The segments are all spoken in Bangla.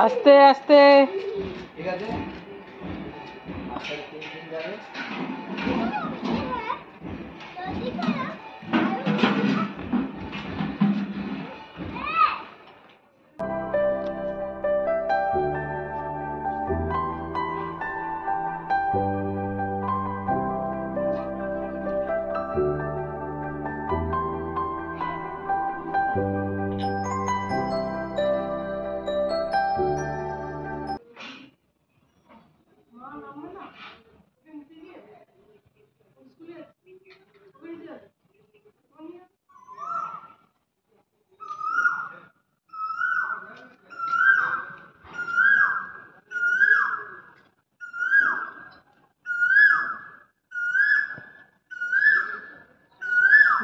আস্তে আস্তে। ঠিক আছে, আস্তে 3 যাবে।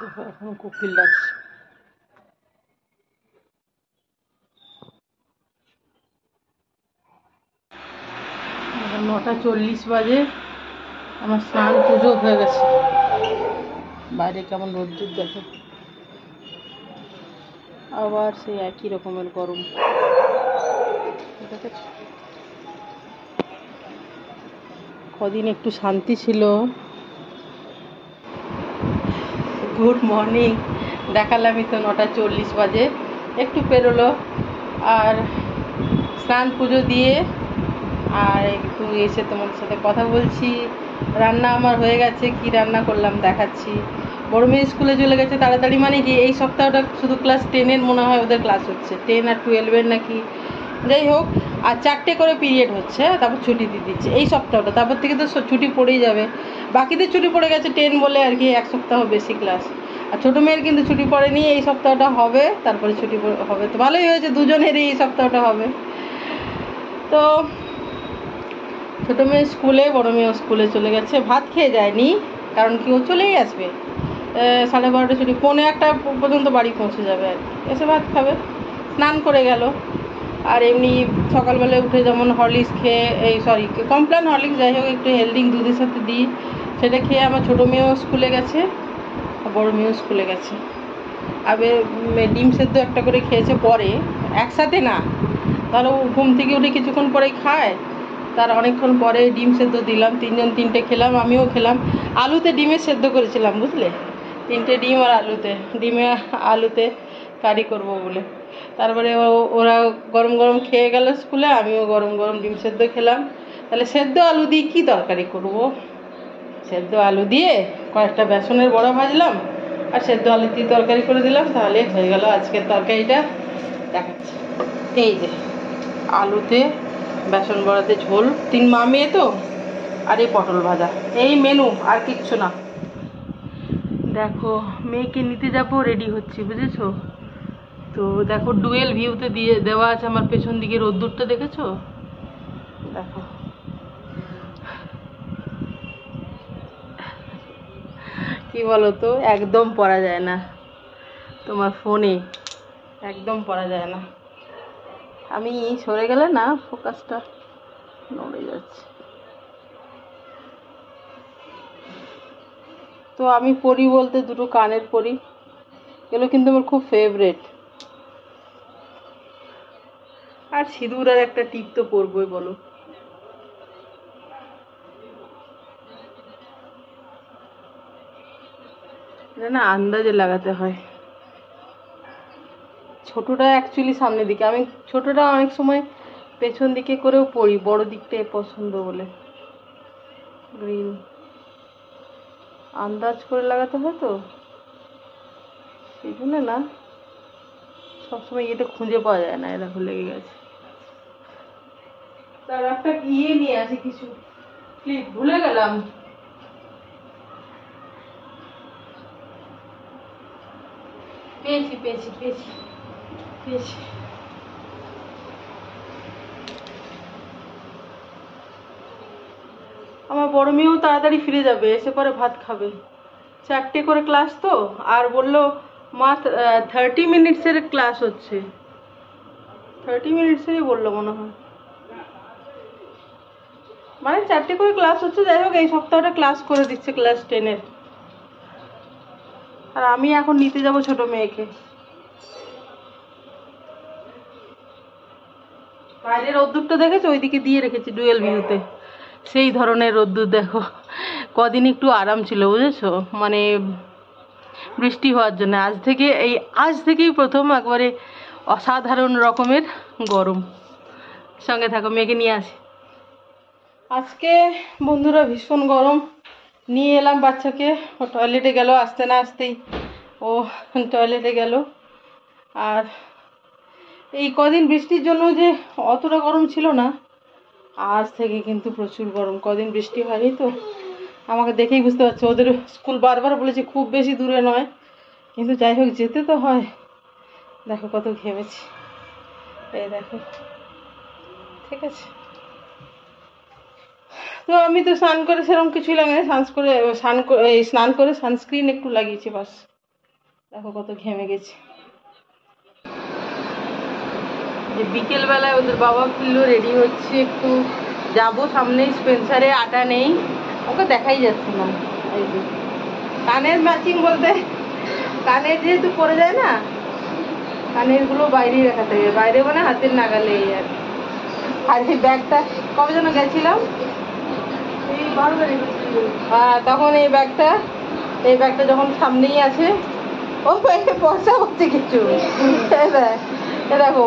দেখো এখন কোকিল ডাকছে। 9:40 বাজে। আমার স্নান পুজো হয়ে গেছে। বাইরে কেমন রোদ্দুর দেখো, আবার সেই একই রকমের গরম। দেখেছো, কদিন একটু শান্তি ছিল। গুড মর্নিং, দেখালামই তো 9:40 বাজে, একটু পেরোলো। আর স্নান পুজো দিয়ে আর একটু এসে তোমাদের সাথে কথা বলছি। রান্না আমার হয়ে গেছে, কি রান্না করলাম দেখাচ্ছি। বড় মেয়ে স্কুলে চলে গেছে তাড়াতাড়ি, মানে কি এই সপ্তাহটা শুধু ক্লাস 10-এর মনে হয় ওদের ক্লাস হচ্ছে, 10 আর 12-এর নাকি, যাই হোক। আর 4টে করে পিরিয়ড হচ্ছে, তারপর ছুটি দিয়ে দিচ্ছে এই সপ্তাহটা, তারপর থেকে তো ছুটি পড়েই যাবে। বাকিদের ছুটি পড়ে গেছে 10 বলে আর কি, 1 সপ্তাহ বেশি ক্লাস। আর ছোটো মেয়ের কিন্তু ছুটি পড়েনি, এই সপ্তাহটা হবে, তারপরে ছুটি হবে। তো ভালোই হয়েছে, দুজনেরই এই সপ্তাহটা হবে। তো ছোটো মেয়ে স্কুলে, বড় মেয়েও স্কুলে চলে গেছে। ভাত খেয়ে যায়নি, কারণ কি ও চলেই আসবে 12:30 ছুটি, 1:45 পর্যন্ত বাড়ি পৌঁছে যাবে আর কি, এসে ভাত খাবে। স্নান করে গেল। আর এমনি সকালবেলায় উঠে যেমন হরলিক্স খেয়ে, কমপ্লান হরলিক্স যাই হোক, একটু হেলদি দুধের সাথে দিই, সেটা খেয়ে আমার ছোটো মেয়েও স্কুলে গেছে, আর বড়ো মেয়েও স্কুলে গেছে। আবার ডিম সেদ্ধ একটা করে খেয়েছে পরে, একসাথে না, তাহলে ঘুম থেকে উঠে কিছুক্ষণ পরেই খায়, তার অনেকক্ষণ পরে ডিম সেদ্ধ দিলাম। 3জন 3টে খেলাম, আমিও খেলাম। আলুতে ডিমে সেদ্ধ করেছিলাম বুঝলে, 3টে ডিম আর আলুতে কারি করবো বলে। তারপরে ওরা গরম গরম খেয়ে গেল স্কুলে, আমিও গরম গরম ডিম সেদ্ধ খেলাম। তাহলে সেদ্ধ আলু দিয়ে কী তরকারি করব, সেদ্ধ আলু দিয়ে কয়েকটা বেসনের বড়া ভাজলাম আর সেদ্ধ আলু দিয়ে তরকারি করে দিলাম, তাহলে হয়ে গেল আজকের তরকারিটা। দেখাচ্ছি, এই যে আলুতে বেসন বড়াতে ঝোল, 3 মা মেয়ে তো, আর এই পটল ভাজা, এই মেনু, আর কিচ্ছু না। দেখো মেয়েকে নিতে যাবো, রেডি হচ্ছি বুঝেছো তো। দেখো ডুয়েল ভিউতে দিয়ে দেওয়া আছে আমার পেছন দিকে, রোদ্দুরটা দেখেছো, দেখো কি বলো তো, একদম পরা যায় না তোমার ফোনে, একদম পরা যায় না। আমি সরে গেলে না ফোকাসটা নড়ে যাচ্ছে। তো আমি পরি বলতে দুটো কানের পরি, এগুলো কিন্তু আমার খুব ফেভারেট। আর সিঁদুর আর একটা টিপ তো পরবই বলো। না আন্দাজে লাগাতে হয়। ছোটটা অ্যাকচুয়ালি সামনের দিকে, আমি ছোটটা অনেক সময় পেছন দিকে করেও পরি, বড় দিকটাই পছন্দ বলে। গ্রিন আন্দাজ করে লাগাতে হয় তো, সেই জন্য না সবসময় এটা খুঁজে পাওয়া যায় না, এরকম লেগে গেছে। তার একটা নিয়ে আসি, কিছু ক্লিপ ভুলে গেলাম। পেয়েছি পেয়েছি পেয়েছি পেয়েছি। আমার বড় মেয়েও তাড়াতাড়ি ফিরে যাবে, এসে পরে ভাত খাবে। 4টে করে ক্লাস তো, আর বললো মা 30 মিনিটসের ক্লাস হচ্ছে, 30 মিনিটসেরই বললো মনে হয়, মানে 4টে করে ক্লাস হচ্ছে। যাই হোক এই সপ্তাহটা ক্লাস করে দিচ্ছে, ক্লাস 10-এর। আর আমি এখন নিতে যাব ছোট মেয়েকে। বাইরের রোদ্দুরটা দেখেছো, ওইদিকে দিয়ে রেখেছি ডুয়েল ভিউতে, সেই ধরনের রোদ্দুর দেখো। কদিন একটু আরাম ছিল বুঝেছো, মানে বৃষ্টি হওয়ার জন্য। আজ থেকেই প্রথম একবারে অসাধারণ রকমের গরম। সঙ্গে থাকো, মেয়েকে নিয়ে আসি। আজকে বন্ধুরা ভীষণ গরম। নিয়ে এলাম বাচ্চাকে, ও টয়লেটে গেল, আসতে না আসতেই ও টয়লেটে গেল। আর এই কদিন বৃষ্টির জন্য যে অতটা গরম ছিল না, আজ থেকে কিন্তু প্রচুর গরম। কদিন বৃষ্টি হয়নি তো, আমাকে দেখেই বুঝতে পারছো। ওদের স্কুল বারবার বলেছে খুব বেশি দূরে নয়, কিন্তু যাই হোক যেতে তো হয়। দেখো কত ঘেমেছি, এই দেখো, ঠিক আছে। তো আমি তো স্নান করে সেরকম কিছুই লাগে না, স্নান করে সানস্ক্রিন একটু লাগিয়েছি বাস। দেখো কত ঘেমে গেছি। যে বিকেলবেলায় ওদের বাবা ফিরলো, রেডি হচ্ছে, একটু যাবো সামনেই স্পেন্সারে, আটা নেই, ওকে দেখাই যাচ্ছে না। এই যে কানের ম্যাচিং বলতে, কানের যেহেতু পরে যায় না, কানের গুলো বাইরেই রাখাতে হবে, বাইরে মানে হাতের নাগালে। আর এই ব্যাগটা কবে যেন গেছিলাম, হ্যাঁ তখন এই ব্যাগটা যখন সামনেই আছে, ও পয়সা হচ্ছে কিছু। দেখো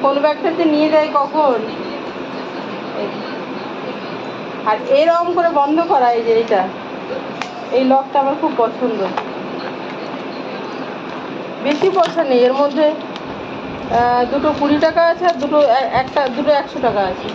কোন ব্যাগটাতে নিয়ে যায় কখন। আর এরকম করে বন্ধ করা, এই যে এই লকটা আমার খুব পছন্দ। বেশি পয়সা নেই এর মধ্যে, দুটো 20 টাকা আছে, আর দুটো 100 টাকা আছে,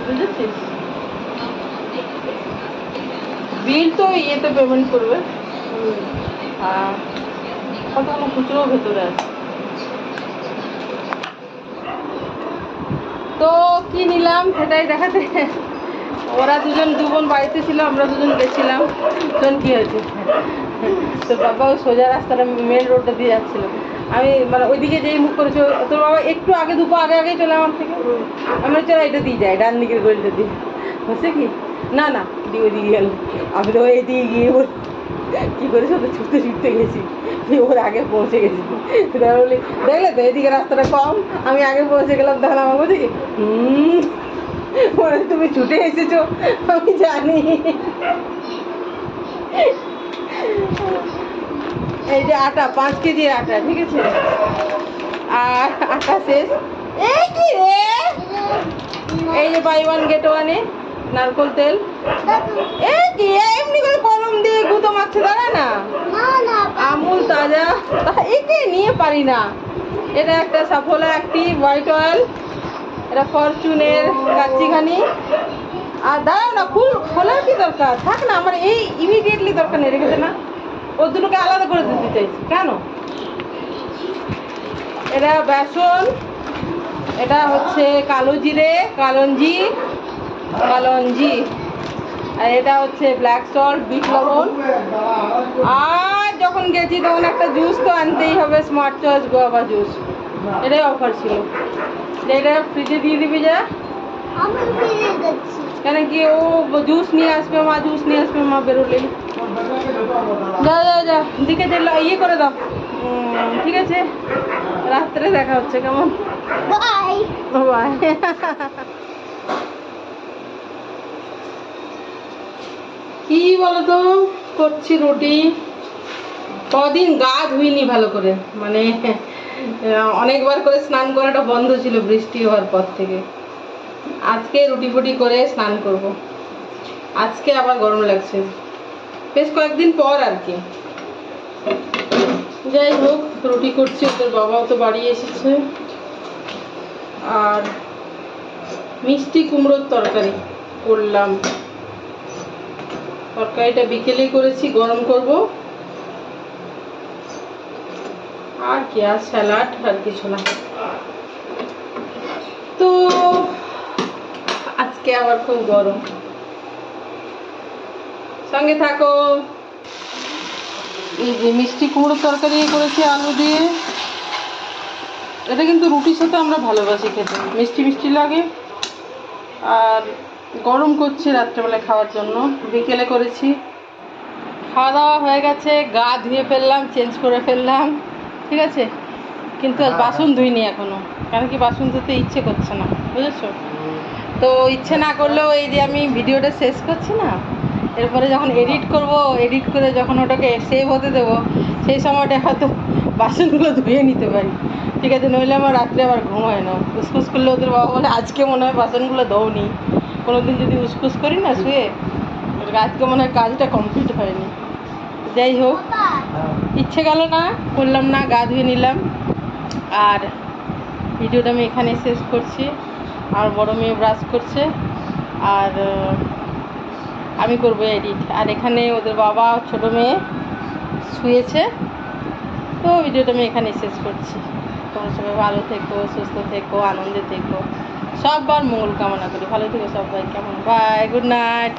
বুঝেছিস? বিল তো ইয়েতে পেমেন্ট করবে। হ্যাঁ, কতগুলো খুচরো ভেতরে আছে। তো কি নিলাম সেটাই দেখাতে। ওরা দু বোন বাড়িতে ছিল, আমরা দুজন গেছিলাম। শোন কি হয়েছে, তোর বাবা ওই সোজা রাস্তাটা মেন রোডটা দিয়ে যাচ্ছিল, আমি মানে ওইদিকে যেই মুখ করেছি, তোর বাবা একটু আগে দুপো আগে চলে আমার থেকে। আমি চলো এটা দিয়ে যাই, ডান দিকের গলিটা দিয়ে। হচ্ছে কি না না দিয়ে ওইদিকে গেল, আমি তো এইদিকে গিয়ে কি করেছি, ওদের ছুটতে গেছি, ওর আগে পৌঁছে গেছি। বলি দেখলে তো এদিকে রাস্তাটা কম, আমি আগে পৌঁছে গেলাম। তখন আমার বলছি তুমি ছুটে এসেছো, আমি জানি। এই যে আটা, 5 কেজি আটা, ঠিক আছে, আর আটা শেষ। এই কি রে, এই যে বাই ওয়ান গেট ওয়ানে নারকোল তেল। এই কি এমনি করে কলম দিয়ে গুঁতো মারছে, দাঁড়া না, আমুল তাজা, একে নিয়ে পারি না। এটা একটা সাফোলা অ্যাক্টিভ হোয়াইট অয়েল, এটা ফরচুনের কাচ্চিঘানি। আর দাঁড়াও না, খোলার কি দরকার, থাক না, আমার এই ইমিডিয়েটলি দরকার নেই, রেখেছে না, ওর দুটোকে আলাদা করে দিতে চাইছি কেন। এটা বেসন, এটা হচ্ছে কালো জিরে, কালঞ্জি, আর এটা হচ্ছে ব্ল্যাক সল্ট, বিট লবণ। আর যখন গেছি তখন একটা জুস তো আনতেই হবে, স্মার্ট চয়েস গোয়াবা জুস, এটাই অফার ছিল। এটা ফ্রিজে দিয়ে দিবি যা, কেন কি ও জুস নিয়ে আসবে মা বেরোলেই। যা দিকে ইয়ে করে দাও, ঠিক আছে, রাত্রে দেখা হচ্ছে, কেমন, বাই। কি বলতো, করছি রুটি। কদিন গা ধুইনি ভালো করে, মানে অনেকবার করে স্নান করাটা বন্ধ ছিল বৃষ্টি হওয়ার পর থেকে। আজকে রুটি ফুটি করে স্নান করব। আজকে আবার গরম লাগছে, বেশ কয়েকদিন পর আর কি। যাই হোক, রুটি করছি, ওদের বাবাও তো বাড়ি এসেছে। আর মিষ্টি কুমড়োর তরকারি করলাম, তরকারিটা বিকেলেই করেছি, গরম করব। আর কি, আর স্যালাড, আর কিছু না। তো আজকে আবার খুব গরম, সঙ্গে থাকো। এই যে মিষ্টি কুমড়োর তরকারি করেছি আলু দিয়ে, এটা কিন্তু রুটির সাথে আমরা ভালোবাসি খেতে, মিষ্টি লাগে। আর গরম করছি রাত্রেবেলায় খাওয়ার জন্য, বিকেলে করেছি। খাওয়া দাওয়া হয়ে গেছে, গা ধুয়ে ফেললাম, চেঞ্জ করে ফেললাম, ঠিক আছে। কিন্তু আর বাসন ধুইনি এখনো, কারণ কি বাসন ধুতে ইচ্ছে করছে না, বুঝেছো? তো ইচ্ছে না করলেও এই যে আমি ভিডিওটা শেষ করছি না, এরপরে যখন এডিট করব, এডিট করে যখন ওটাকে সেভ হতে দেবো, সেই সময়টা হয়তো বাসনগুলো ধুয়ে নিতে পারি, ঠিক আছে? নইলে আমার রাত্রে আবার ঘুম হয় না। উসকুস করলে ওদের বাবা বলে আজকে মনে হয় বাসনগুলো ধোওনি। কোনো দিন যদি উসকুস করি না শুয়ে, আজকে মনে হয় কাজটা কমপ্লিট হয়নি। যাই হোক, ইচ্ছে গেল না, করলাম না, গা ধুয়ে নিলাম। আর ভিডিওটা আমি এখানে শেষ করছি। আর বড় মেয়ে ব্রাশ করছে, আর আমি করবো এডিট। আর এখানে ওদের বাবা ছোট মেয়ে শুয়েছে। তো ভিডিওটা আমি এখানে শেষ করছি। তোমরা সবাই ভালো থেকো, সুস্থ থেকো, আনন্দে থেকো, সবার মঙ্গল কামনা করি। ভালো থেকো সবাই, কেমন? Bye, good night.